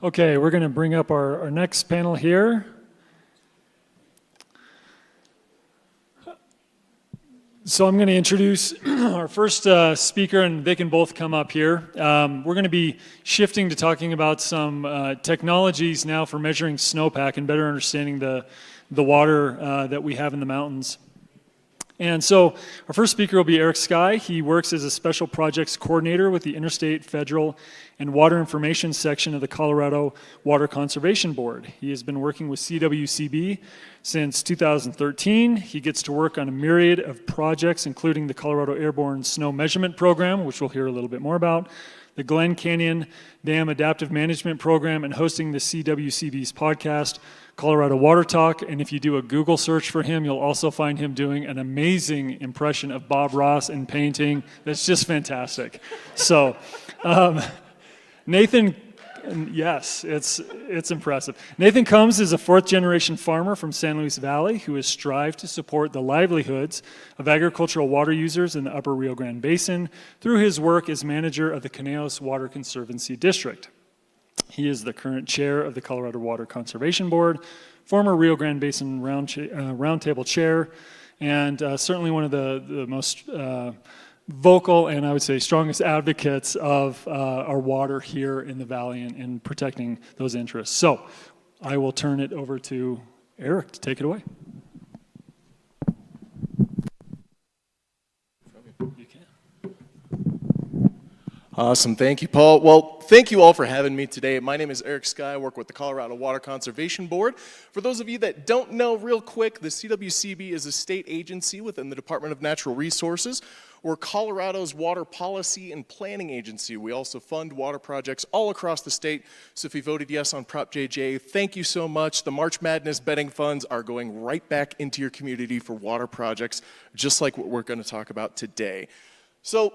Okay, we're going to bring up our next panel here. So I'm going to introduce our first speaker, and they can both come up here. We're going to be shifting to talking about some technologies now for measuring snowpack and better understanding the water that we have in the mountains. And so our first speaker will be Erik Skeie. He works as a special projects coordinator with the Interstate, Federal, and Water Information section of the Colorado Water Conservation Board. He has been working with CWCB since 2013. He gets to work on a myriad of projects, including the Colorado Airborne Snow Measurement Program, which we'll hear a little bit more about, the Glen Canyon Dam Adaptive Management Program, and hosting the CWCB's podcast, Colorado Water Talk. And if you do a Google search for him, you'll also find him doing an amazing impression of Bob Ross in painting. That's just fantastic. So, Nathan, yes, it's impressive. Nathan Coombs is a fourth-generation farmer from San Luis Valley who has strived to support the livelihoods of agricultural water users in the upper Rio Grande Basin through his work as manager of the Conejos Water Conservancy District. He is the current chair of the Colorado Water Conservation Board, former Rio Grande Basin Roundtable chair, and certainly one of the most vocal and I would say strongest advocates of our water here in the valley and protecting those interests. So I will turn it over to Erik to take it away. You can. Awesome, thank you, Paul. Well, thank you all for having me today. My name is Erik Skeie. I work with the Colorado Water Conservation Board. For those of you that don't know, real quick, the CWCB is a state agency within the Department of Natural Resources. We're Colorado's water policy and planning agency. We also fund water projects all across the state. So if you voted yes on Prop JJ, thank you so much. The March Madness betting funds are going right back into your community for water projects, just like what we're going to talk about today. So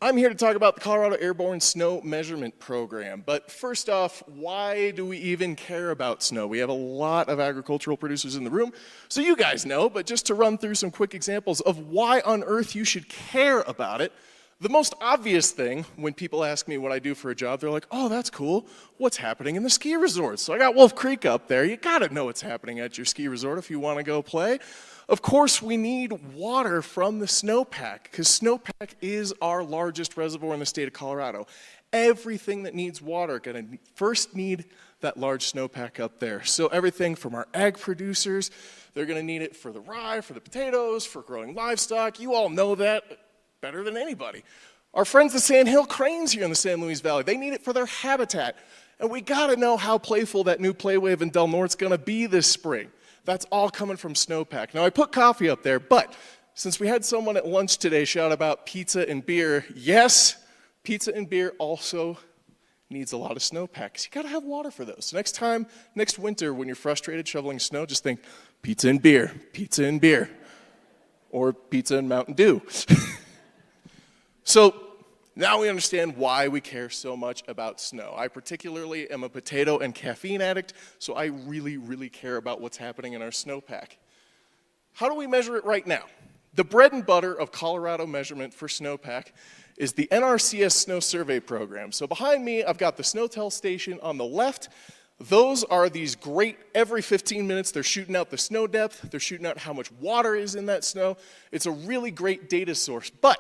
I'm here to talk about the Colorado Airborne Snow Measurement Program. But first off, why do we even care about snow? We have a lot of agricultural producers in the room, so you guys know, but just to run through some quick examples of why on earth you should care about it, the most obvious thing when people ask me what I do for a job, they're like, oh, that's cool. What's happening in the ski resorts? So I got Wolf Creek up there. You gotta know what's happening at your ski resort if you wanna go play. Of course, we need water from the snowpack, because snowpack is our largest reservoir in the state of Colorado. Everything that needs water are going to first need that large snowpack up there. So everything from our ag producers, they're going to need it for the rye, for the potatoes, for growing livestock. You all know that better than anybody. Our friends the sandhill cranes here in the San Luis Valley, they need it for their habitat. And we got to know how playful that new Playwave in Del Norte's going to be this spring. That's all coming from snowpack. Now, I put coffee up there, but since we had someone at lunch today shout about pizza and beer, yes, pizza and beer also needs a lot of snowpack, because you got to have water for those. So next winter, when you're frustrated shoveling snow, just think pizza and beer, or pizza and Mountain Dew. So now we understand why we care so much about snow. I particularly am a potato and caffeine addict, so I really, really care about what's happening in our snowpack. How do we measure it right now? The bread and butter of Colorado measurement for snowpack is the NRCS Snow Survey Program. So behind me, I've got the SnowTel station on the left. Those are these great, every 15 minutes, they're shooting out the snow depth, they're shooting out how much water is in that snow. It's a really great data source, but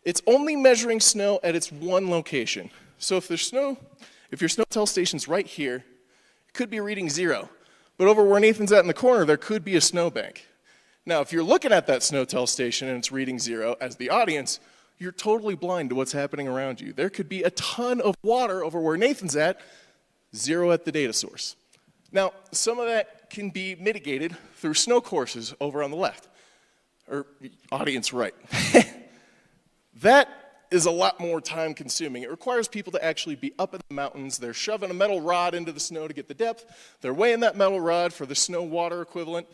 it's only measuring snow at its one location. So if your SnowTel station's right here, it could be reading 0. But over where Nathan's at in the corner, there could be a snowbank. Now, if you're looking at that SnowTel station and it's reading 0, as the audience, you're totally blind to what's happening around you. There could be a ton of water over where Nathan's at, 0 at the data source. Now, some of that can be mitigated through snow courses over on the left, or audience right. That is a lot more time consuming. It requires people to actually be up in the mountains. They're shoving a metal rod into the snow to get the depth. They're weighing that metal rod for the snow water equivalent.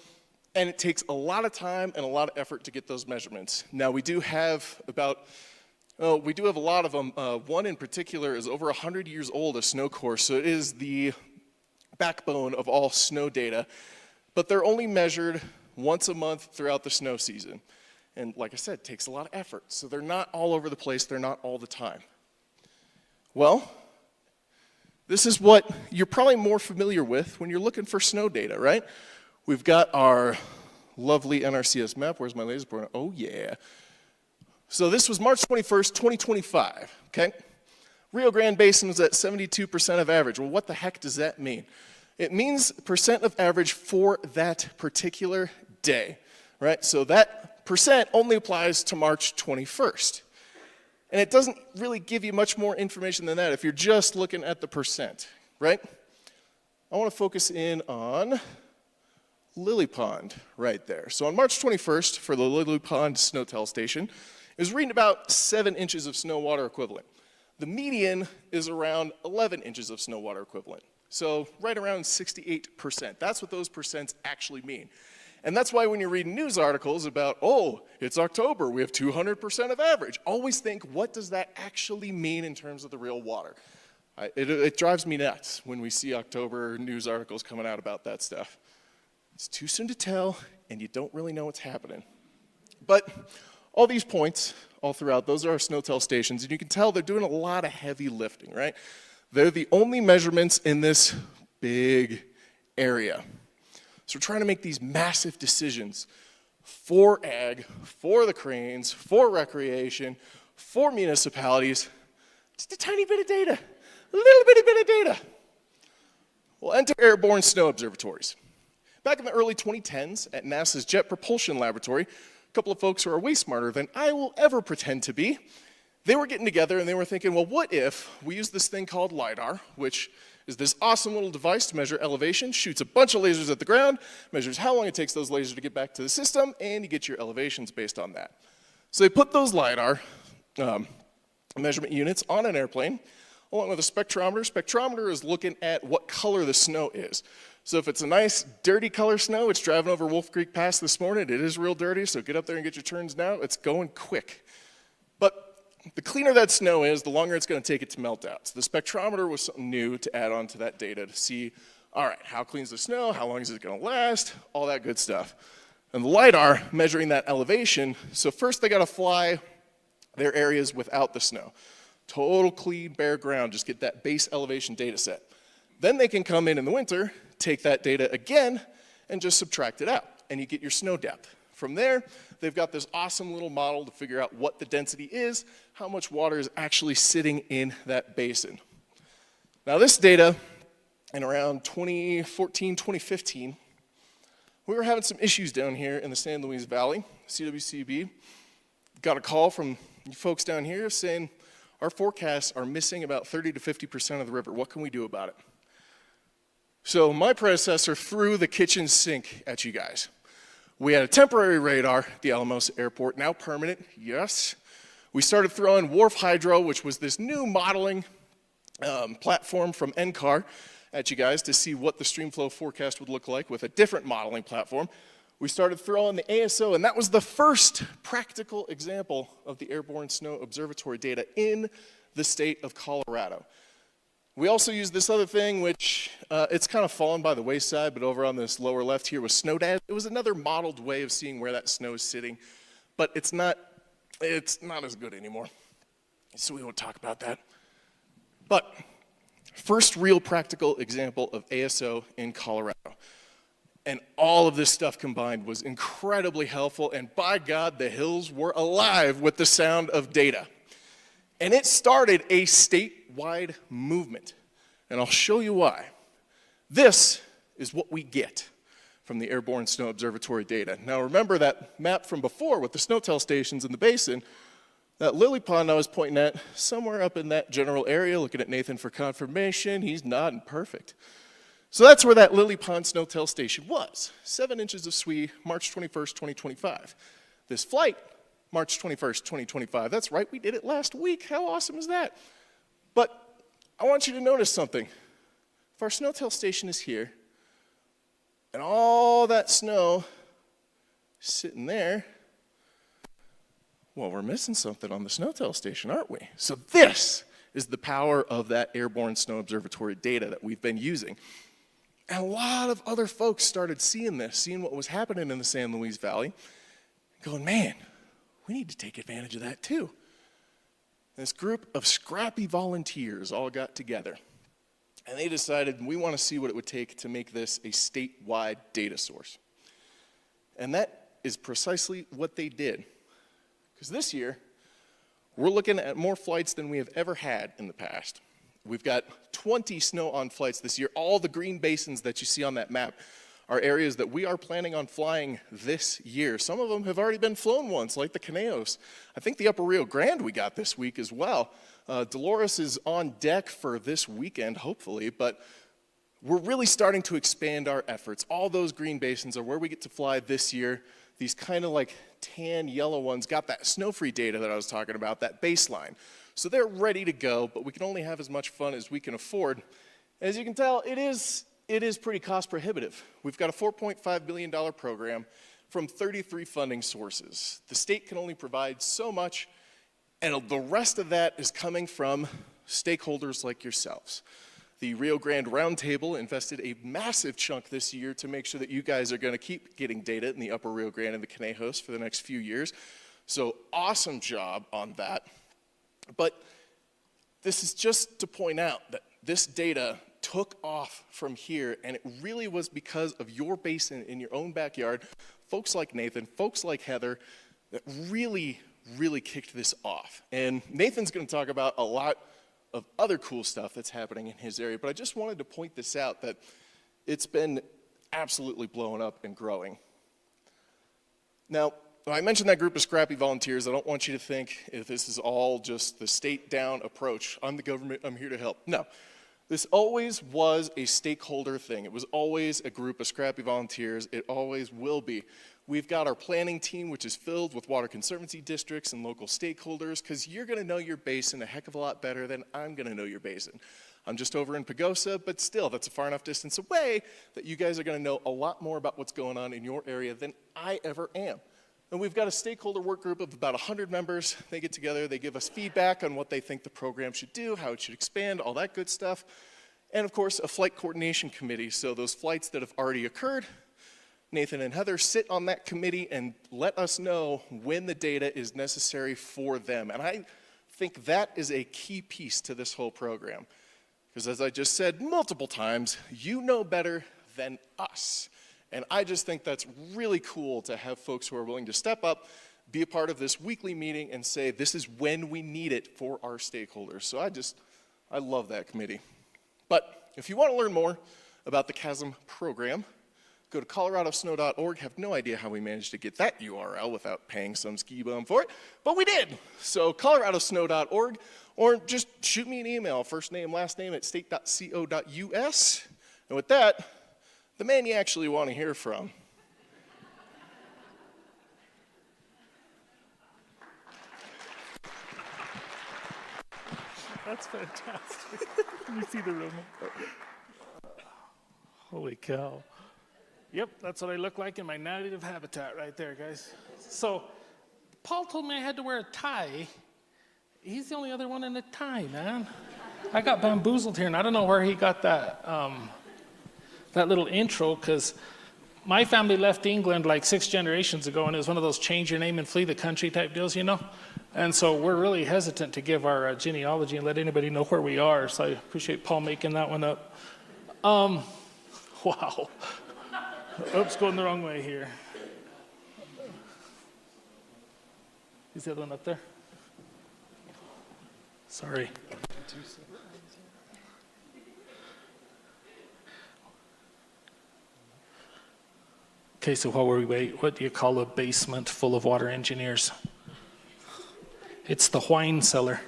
And it takes a lot of time and a lot of effort to get those measurements. Now we do have a lot of them. One in particular is over 100 years old, a snow course. So it is the backbone of all snow data. But they're only measured once a month throughout the snow season. And like I said, it takes a lot of effort. So they're not all over the place. They're not all the time. Well, This is what you're probably more familiar with when you're looking for snow data, right? We've got our lovely NRCS map. Where's my laser pointer? Oh, yeah. So this was March 21st, 2025, okay? Rio Grande Basin was at 72% of average. Well, what the heck does that mean? It means percent of average for that particular day, right? So that percent only applies to March 21st. And it doesn't really give you much more information than that if you're just looking at the percent, right? I want to focus in on Lily Pond right there. So on March 21st, for the Lily Pond snow tell station, it was reading about 7 inches of snow water equivalent. The median is around 11 inches of snow water equivalent. So right around 68%. That's what those percents actually mean. And that's why when you're reading news articles about, oh, it's October, we have 200% of average, always think, what does that actually mean in terms of the real water? It drives me nuts when we see October news articles coming out about that stuff. It's too soon to tell, and you don't really know what's happening. But all these points, all throughout, those are our snow tell stations, and you can tell they're doing a lot of heavy lifting, right? They're the only measurements in this big area. So we're trying to make these massive decisions for ag, for the cranes, for recreation, for municipalities. Just a tiny bit of data, a little bitty bit of data. We'll enter airborne snow observatories. Back in the early 2010s at NASA's Jet Propulsion Laboratory, a couple of folks who are way smarter than I will ever pretend to be, they were getting together and they were thinking, well, what if we use this thing called LiDAR, which is this awesome little device to measure elevation, shoots a bunch of lasers at the ground, measures how long it takes those lasers to get back to the system, and you get your elevations based on that. So they put those LiDAR measurement units on an airplane, along with a spectrometer. Spectrometer is looking at what color the snow is. So if it's a nice, dirty color snow, it's driving over Wolf Creek Pass this morning. It is real dirty, so get up there and get your turns now. It's going quick. But the cleaner that snow is, the longer it's going to take it to melt out. So the spectrometer was something new to add on to that data to see, all right, how clean is the snow? How long is it going to last? All that good stuff. And the LiDAR measuring that elevation. So first they got to fly their areas without the snow. Total clean, bare ground, just get that base elevation data set. Then they can come in the winter, take that data again, and just subtract it out, and you get your snow depth. From there, they've got this awesome little model to figure out what the density is, how much water is actually sitting in that basin. Now this data, in around 2014, 2015, we were having some issues down here in the San Luis Valley. CWCB got a call from you folks down here saying, our forecasts are missing about 30 to 50% of the river. What can we do about it? So my predecessor threw the kitchen sink at you guys. We had a temporary radar at the Alamos Airport, now permanent, yes. We started throwing Wharf Hydro, which was this new modeling platform from NCAR at you guys to see what the streamflow forecast would look like with a different modeling platform. We started throwing the ASO, and that was the first practical example of the Airborne Snow Observatory data in the state of Colorado. We also used this other thing, which it's kind of fallen by the wayside, but over on this lower left here was SnowDad. It was another modeled way of seeing where that snow is sitting, but it's not as good anymore. So we won't talk about that. But first real practical example of ASO in Colorado. And all of this stuff combined was incredibly helpful, and by God, the hills were alive with the sound of data. And it started a statewide movement, and I'll show you why. This is what we get from the Airborne Snow Observatory data. Now remember that map from before with the snow tell stations in the basin, that lily pond I was pointing at, somewhere up in that general area, looking at Nathan for confirmation, he's nodding perfect. So that's where that lily pond snow tell station was, 7 inches of SWE, March 21st, 2025. This flight, March 21st, 2025. That's right, we did it last week. How awesome is that? But I want you to notice something. If our snow tell station is here, and all that snow is sitting there, well, we're missing something on the snow tell station, aren't we? So this is the power of that Airborne Snow Observatory data that we've been using. And a lot of other folks started seeing this, seeing what was happening in the San Luis Valley, going, man, we need to take advantage of that too. This group of scrappy volunteers all got together. And they decided, we want to see what it would take to make this a statewide data source. And that is precisely what they did. Because this year, we're looking at more flights than we have ever had in the past. We've got 20 snow-on flights this year. All the green basins that you see on that map are areas that we are planning on flying this year. Some of them have already been flown once, like the Conejos. I think the Upper Rio Grande we got this week as well. Dolores is on deck for this weekend, hopefully, but we're really starting to expand our efforts. All those green basins are where we get to fly this year. These kind of like tan yellow ones got that snow-free data that I was talking about, that baseline. So they're ready to go, but we can only have as much fun as we can afford. As you can tell, it is pretty cost prohibitive. We've got a $4.5 billion program from 33 funding sources. The state can only provide so much, and the rest of that is coming from stakeholders like yourselves. The Rio Grande Roundtable invested a massive chunk this year to make sure that you guys are going to keep getting data in the Upper Rio Grande and the Conejos for the next few years. So awesome job on that. But this is just to point out that this data took off from here, and it really was because of your basin in your own backyard, folks like Nathan, folks like Heather, that really kicked this off. And Nathan's going to talk about a lot of other cool stuff that's happening in his area, but I just wanted to point this out, that it's been absolutely blowing up and growing. Now, I mentioned that group of scrappy volunteers. I don't want you to think if this is all just the state down approach. I'm the government, I'm here to help. No, this always was a stakeholder thing. It was always a group of scrappy volunteers. It always will be. We've got our planning team, which is filled with water conservancy districts and local stakeholders, because you're going to know your basin a heck of a lot better than I'm going to know your basin. I'm just over in Pagosa, but still, that's a far enough distance away that you guys are going to know a lot more about what's going on in your area than I ever am. And we've got a stakeholder work group of about 100 members. They get together, they give us feedback on what they think the program should do, how it should expand, all that good stuff. And of course, a flight coordination committee. So those flights that have already occurred, Nathan and Heather sit on that committee and let us know when the data is necessary for them. And I think that is a key piece to this whole program. Because as I just said multiple times, you know better than us. And I just think that's really cool to have folks who are willing to step up, be a part of this weekly meeting, and say this is when we need it for our stakeholders. So I love that committee. But if you want to learn more about the CHASM program, go to coloradosnow.org. Have no idea how we managed to get that URL without paying some ski bum for it, but we did. So coloradosnow.org, or just shoot me an email, first name, last name at state.co.us. And with that, the man you actually want to hear from. That's fantastic. Can you see the room? Holy cow. Yep, that's what I look like in my native habitat right there, guys. So, Paul told me I had to wear a tie. He's the only other one in a tie, man. I got bamboozled here, and I don't know where he got that that little intro, because my family left England like 6 generations ago, and it was one of those change your name and flee the country type deals, you know? And so we're really hesitant to give our genealogy and let anybody know where we are, so I appreciate Paul making that one up. Wow. Oops, going the wrong way here. Is the other one up there? Sorry. Okay, so while we wait, what do you call a basement full of water engineers? It's the wine cellar.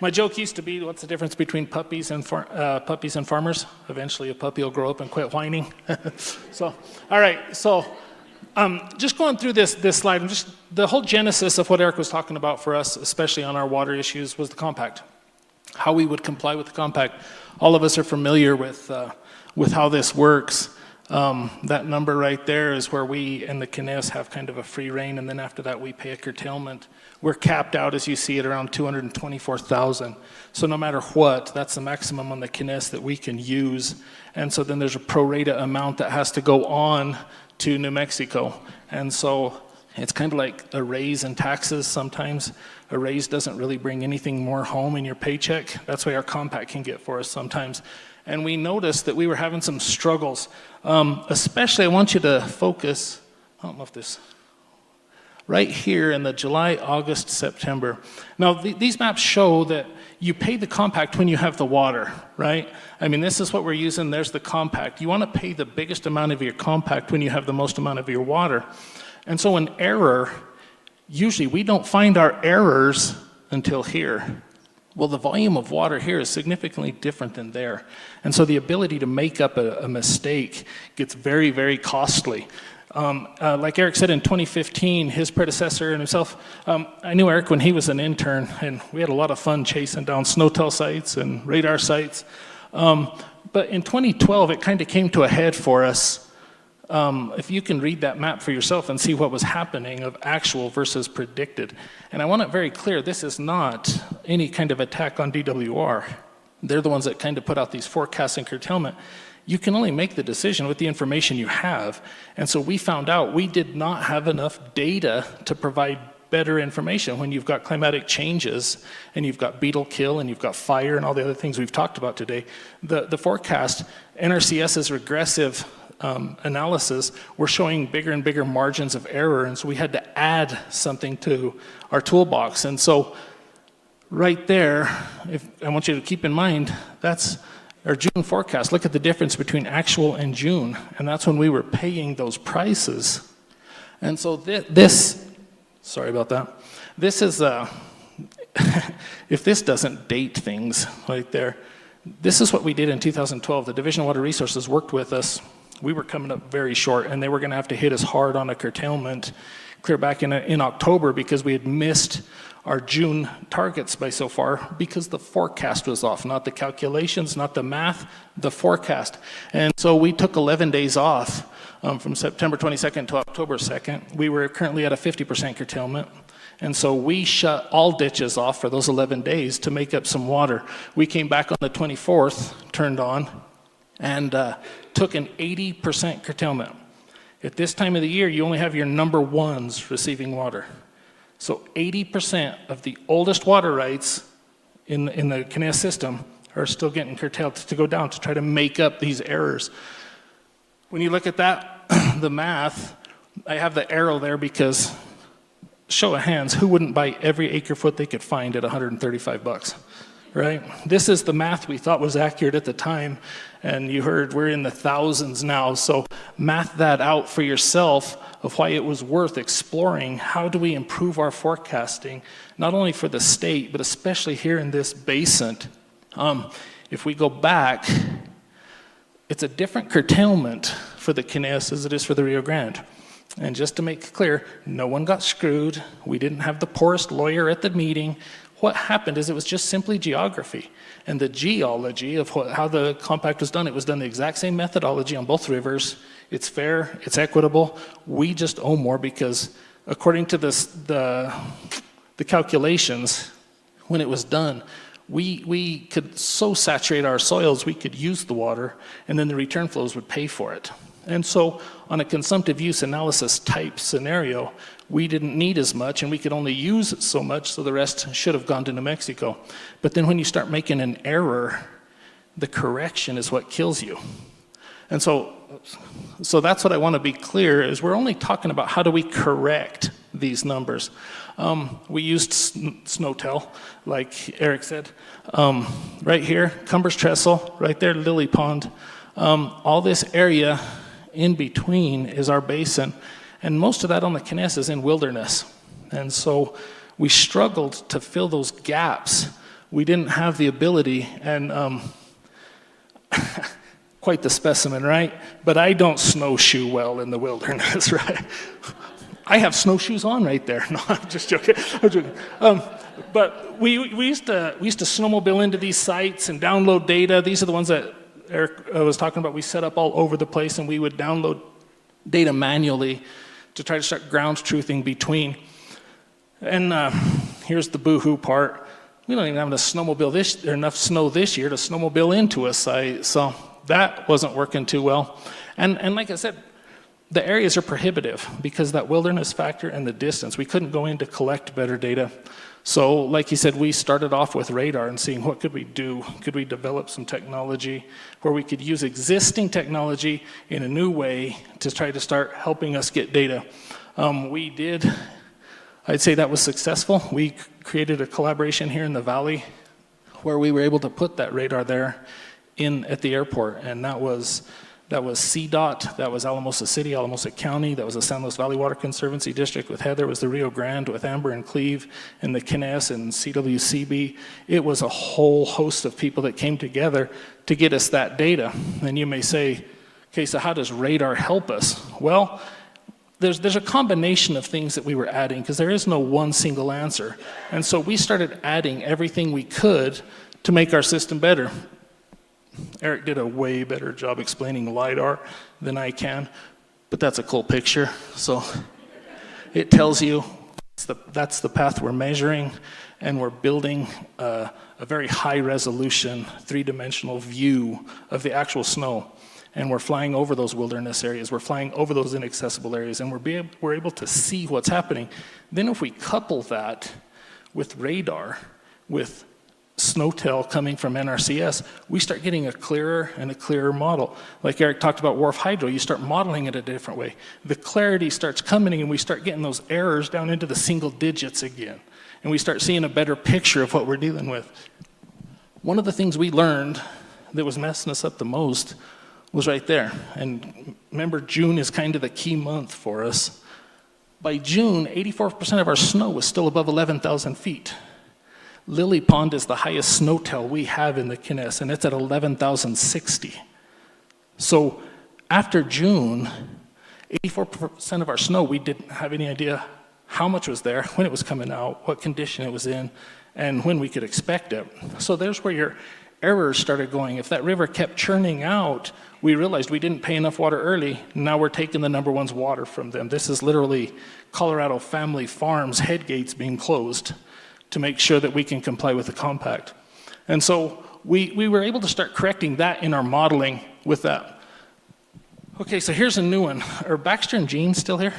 My joke used to be, what's the difference between puppies and farmers? Eventually a puppy will grow up and quit whining. So, all right, so just going through this slide, and just the whole genesis of what Erik was talking about for us, especially on our water issues, was the compact. How we would comply with the compact. All of us are familiar with how this works. That number right there is where we and the Conejos have kind of a free reign, and then after that we pay a curtailment. We're capped out, as you see, at around 224,000. So no matter what, that's the maximum on the Conejos that we can use. And so then there's a pro rata amount that has to go on to New Mexico. And so It's kind of like a raise in taxes sometimes. A raise doesn't really bring anything more home in your paycheck. That's why our compact can get for us sometimes. And we noticed that we were having some struggles. Especially, I want you to focus, I don't know if this, right here in the July, August, September. Now, these maps show that you pay the compact when you have the water, right? I mean, this is what we're using. There's the compact. You want to pay the biggest amount of your compact when you have the most amount of your water. And so an error, usually we don't find our errors until here. Well, the volume of water here is significantly different than there. And so the ability to make up a mistake gets very, very costly. Like Erik said, in 2015, his predecessor and himself, I knew Erik when he was an intern, and we had a lot of fun chasing down SNOTEL sites and radar sites. But in 2012, it kind of came to a head for us. If you can read that map for yourself and see what was happening of actual versus predicted. And I want it very clear, this is not any kind of attack on DWR. They're the ones that kind of put out these forecasts and curtailment. You can only make the decision with the information you have. And so we found out we did not have enough data to provide better information when you've got climatic changes and you've got beetle kill and you've got fire and all the other things we've talked about today. The forecast, NRCS's regressive analysis, we're showing bigger and bigger margins of error, and so we had to add something to our toolbox. And so right there, I want you to keep in mind, that's our June forecast. Look at the difference between actual and June, and that's when we were paying those prices. And so this, sorry about that, this is, if this doesn't date things right there, this is what we did in 2012. The Division of Water Resources worked with us. We were coming up very short, and they were going to have to hit us hard on a curtailment clear back in October because we had missed our June targets by so far because the forecast was off, not the calculations, not the math, the forecast. And so we took 11 days off from September 22nd to October 2nd. We were currently at a 50% curtailment. And so we shut all ditches off for those 11 days to make up some water. We came back on the 24th, turned on, and took an 80% curtailment. At this time of the year, you only have your number ones receiving water. So 80% of the oldest water rights in the Kinea system are still getting curtailed to go down to try to make up these errors. When you look at that, the math, I have the arrow there because, show of hands, who wouldn't buy every acre foot they could find at $135, right? This is the math we thought was accurate at the time, and you heard we're in the thousands now, so math that out for yourself of why it was worth exploring. How do we improve our forecasting, not only for the state, but especially here in this basin? If we go back, it's a different curtailment for the Kineas as it is for the Rio Grande. And just to make it clear, no one got screwed. We didn't have the poorest lawyer at the meeting. What happened is it was just simply geography. And the geology of how the compact was done, it was done the exact same methodology on both rivers. It's fair, it's equitable. We just owe more because according to the calculations, when it was done, we could so saturate our soils, we could use the water, and then the return flows would pay for it. And so on a consumptive use analysis type scenario, we didn't need as much and we could only use so much, so the rest should have gone to New Mexico. But then when you start making an error, the correction is what kills you. And so that's what I want to be clear is we're only talking about how do we correct these numbers. We used SNOTEL, like Erik said. Right here, Cumbers Trestle, right there, Lily Pond. All this area in between is our basin, and most of that on the Kineas is in wilderness. And so we struggled to fill those gaps. We didn't have the ability, and quite the specimen, right? But I don't snowshoe well in the wilderness, right? I have snowshoes on right there. No, I'm just joking. But we used to snowmobile into these sites and download data. These are the ones that Erik was talking about. We set up all over the place, and we would download data manually to try to start ground truthing between. And here's the boo-hoo part. We don't even have enough snow this year to snowmobile into a site, so that wasn't working too well. And like I said, the areas are prohibitive because that wilderness factor and the distance. We couldn't go in to collect better data. So like you said, we started off with radar and seeing what could we do. Could we develop some technology where we could use existing technology in a new way to try to start helping us get data? We did, I'd say that was successful. We created a collaboration here in the valley where we were able to put that radar there at the airport, and that was CDOT, that was Alamosa City, Alamosa County, that was the San Luis Valley Water Conservancy District with Heather, it was the Rio Grande with Amber and Cleve, and the Kines and CWCB. It was a whole host of people that came together to get us that data. And you may say, okay, so how does radar help us? Well, there's a combination of things that we were adding because there is no one single answer. And so we started adding everything we could to make our system better. Erik did a way better job explaining LiDAR than I can, but that's a cool picture. So it tells you that's the path we're measuring, and we're building a very high resolution, three-dimensional view of the actual snow. And we're flying over those wilderness areas, we're flying over those inaccessible areas, and we're able to see what's happening. Then if we couple that with radar, with SNOTEL coming from NRCS, we start getting a clearer and a clearer model. Like Erik talked about Wharf Hydro, you start modeling it a different way. The clarity starts coming and we start getting those errors down into the single digits again. And we start seeing a better picture of what we're dealing with. One of the things we learned that was messing us up the most was right there. And remember, June is kind of the key month for us. By June, 84% of our snow was still above 11,000 feet. Lily Pond is the highest SNOTEL we have in the Kines, and it's at 11,060. So after June, 84% of our snow, we didn't have any idea how much was there, when it was coming out, what condition it was in, and when we could expect it. So there's where your errors started going. If that river kept churning out, we realized we didn't pay enough water early. Now we're taking the number one's water from them. This is literally Colorado Family Farms head gates being closed to make sure that we can comply with the compact. And so we were able to start correcting that in our modeling with that. Okay, so here's a new one. Are Baxter and Jean still here?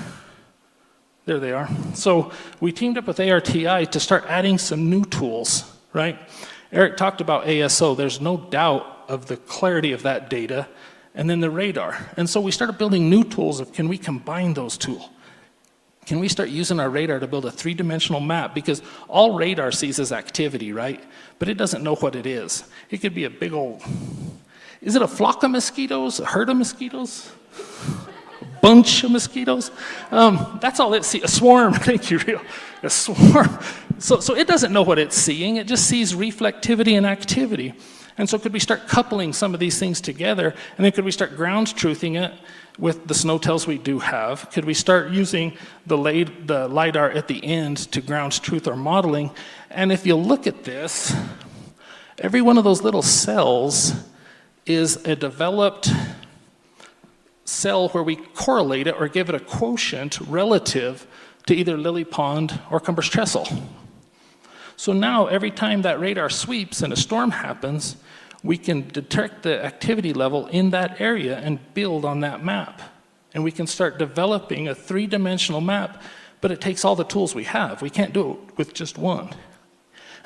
There they are. So we teamed up with ARTI to start adding some new tools, right? Erik talked about ASO. There's no doubt of the clarity of that data, and then the radar. And so we started building new tools of, can we combine those tools? Can we start using our radar to build a three-dimensional map? Because all radar sees is activity, right? But it doesn't know what it is. It could be a big old, is it a flock of mosquitoes, a herd of mosquitoes? A bunch of mosquitoes? That's all it sees, a swarm, thank you, Rio. A swarm. So it doesn't know what it's seeing, it just sees reflectivity and activity. And so could we start coupling some of these things together, and then could we start ground truthing it with the SNOTELs we do have? Could we start using the LiDAR at the end to ground truth our modeling? And if you look at this, every one of those little cells is a developed cell where we correlate it or give it a quotient relative to either Lily Pond or Coombs Trestle. So now every time that radar sweeps and a storm happens, we can detect the activity level in that area and build on that map. And we can start developing a three-dimensional map, but it takes all the tools we have. We can't do it with just one.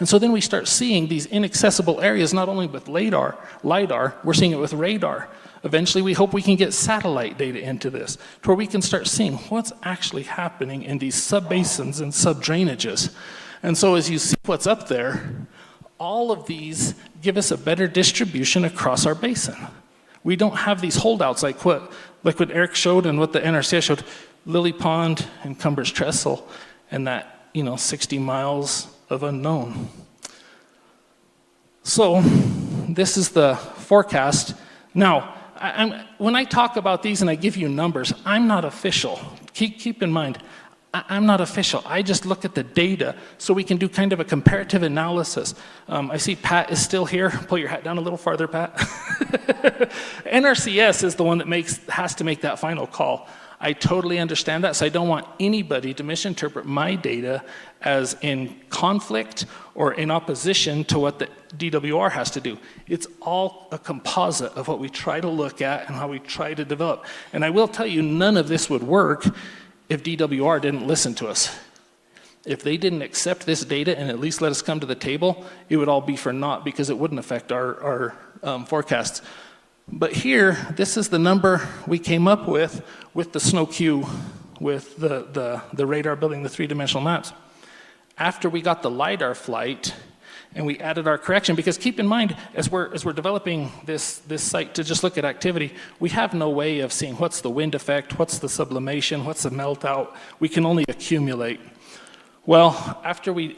And so then we start seeing these inaccessible areas, not only with LiDAR, we're seeing it with radar. Eventually, we hope we can get satellite data into this, to where we can start seeing what's actually happening in these subbasins and sub-drainages. And so as you see what's up there, all of these give us a better distribution across our basin. We don't have these holdouts like what Erik showed and what the NRCS showed, Lily Pond and Coombs Trestle, and that 60 miles of unknown. So this is the forecast. Now, when I talk about these and I give you numbers, I'm not official. Keep in mind, I'm not official. I just look at the data so we can do kind of a comparative analysis. I see Pat is still here. Pull your hat down a little farther, Pat. NRCS is the one that has to make that final call. I totally understand that, so I don't want anybody to misinterpret my data as in conflict or in opposition to what the DWR has to do. It's all a composite of what we try to look at and how we try to develop. And I will tell you, none of this would work if DWR didn't listen to us. If they didn't accept this data and at least let us come to the table, it would all be for naught because it wouldn't affect our forecasts. But here, this is the number we came up with the snow queue, with the radar building the three-dimensional maps. After we got the LiDAR flight, and we added our correction, because keep in mind, as we're developing this site to just look at activity, we have no way of seeing what's the wind effect, what's the sublimation, what's the melt out. We can only accumulate. Well, after we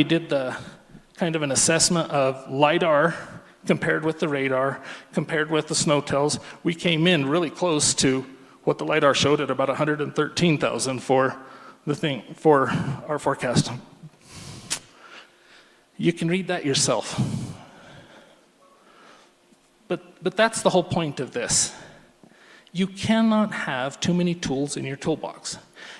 did the kind of an assessment of LiDAR compared with the radar, compared with the snowtells, we came in really close to what the LiDAR showed at about 113,000 for our forecast. You can read that yourself. But that's the whole point of this. You cannot have too many tools in your toolbox.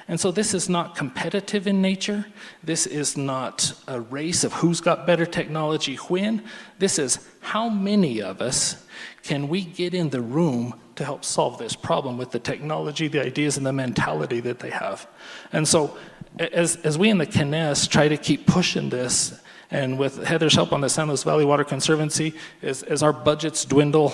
And so this is not competitive in nature. This is not a race of who's got better technology when. This is how many of us can we get in the room to help solve this problem with the technology, the ideas, and the mentality that they have. And so as we in the CNES try to keep pushing this, and with Heather's help on the San Luis Valley Water Conservancy, as our budgets dwindle,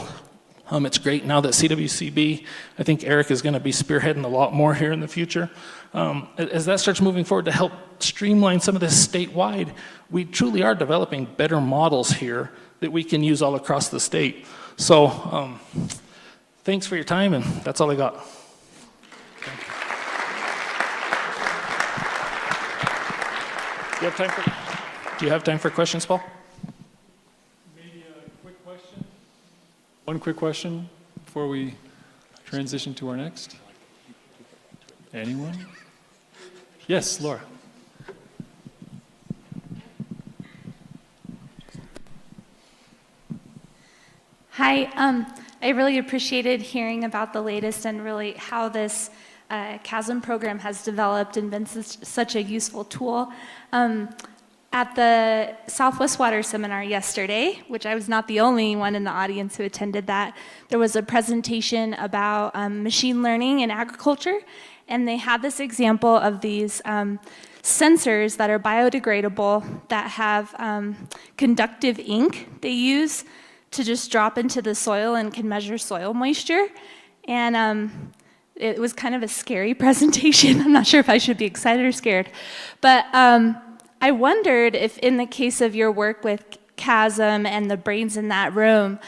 it's great now that CWCB, I think Erik is going to be spearheading a lot more here in the future. As that starts moving forward to help streamline some of this statewide, we truly are developing better models here that we can use all across the state. So thanks for your time, and that's all I got. Do you have time for questions, Paul? Maybe a quick question. One quick question before we transition to our next. Anyone? Yes, Laura. Hi, I really appreciated hearing about the latest and really how this CHASM program has developed and been such a useful tool. At the Southwest Water Seminar yesterday, which I was not the only one in the audience who attended that, there was a presentation about machine learning in agriculture, and they had this example of these sensors that are biodegradable that have conductive ink they use to just drop into the soil and can measure soil moisture. And it was kind of a scary presentation. I'm not sure if I should be excited or scared. But I wondered if in the case of your work with CHASM and the brains in that room,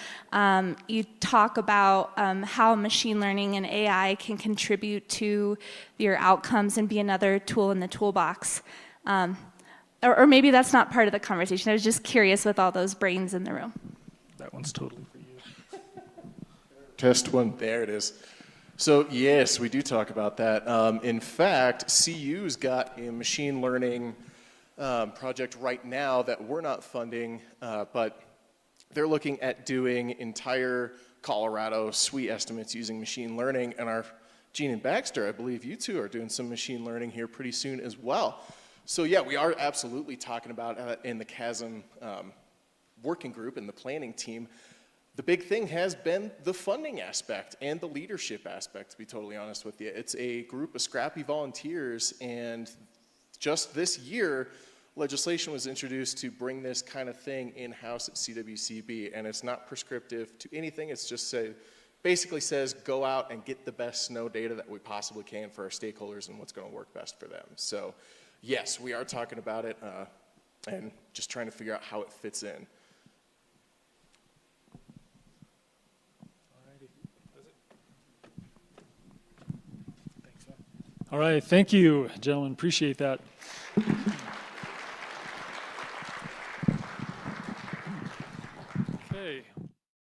you talk about how machine learning and AI can contribute to your outcomes and be another tool in the toolbox. Or maybe that's not part of the conversation. I was just curious with all those brains in the room. That one's totally for you. Test one, there it is. So yes, we do talk about that. In fact, CU's got a machine learning project right now that we're not funding, but they're looking at doing entire Colorado SWE estimates using machine learning, and our Gene and Baxter, I believe you two are doing some machine learning here pretty soon as well. So yeah, we are absolutely talking about in the CHASM working group and the planning team. The big thing has been the funding aspect and the leadership aspect, to be totally honest with you. It's a group of scrappy volunteers, and just this year, legislation was introduced to bring this kind of thing in-house at CWCB, and it's not prescriptive to anything. It's just basically says, go out and get the best snow data that we possibly can for our stakeholders and what's going to work best for them. So yes, we are talking about it and just trying to figure out how it fits in. All right, thank you, gentlemen. Appreciate that. Okay.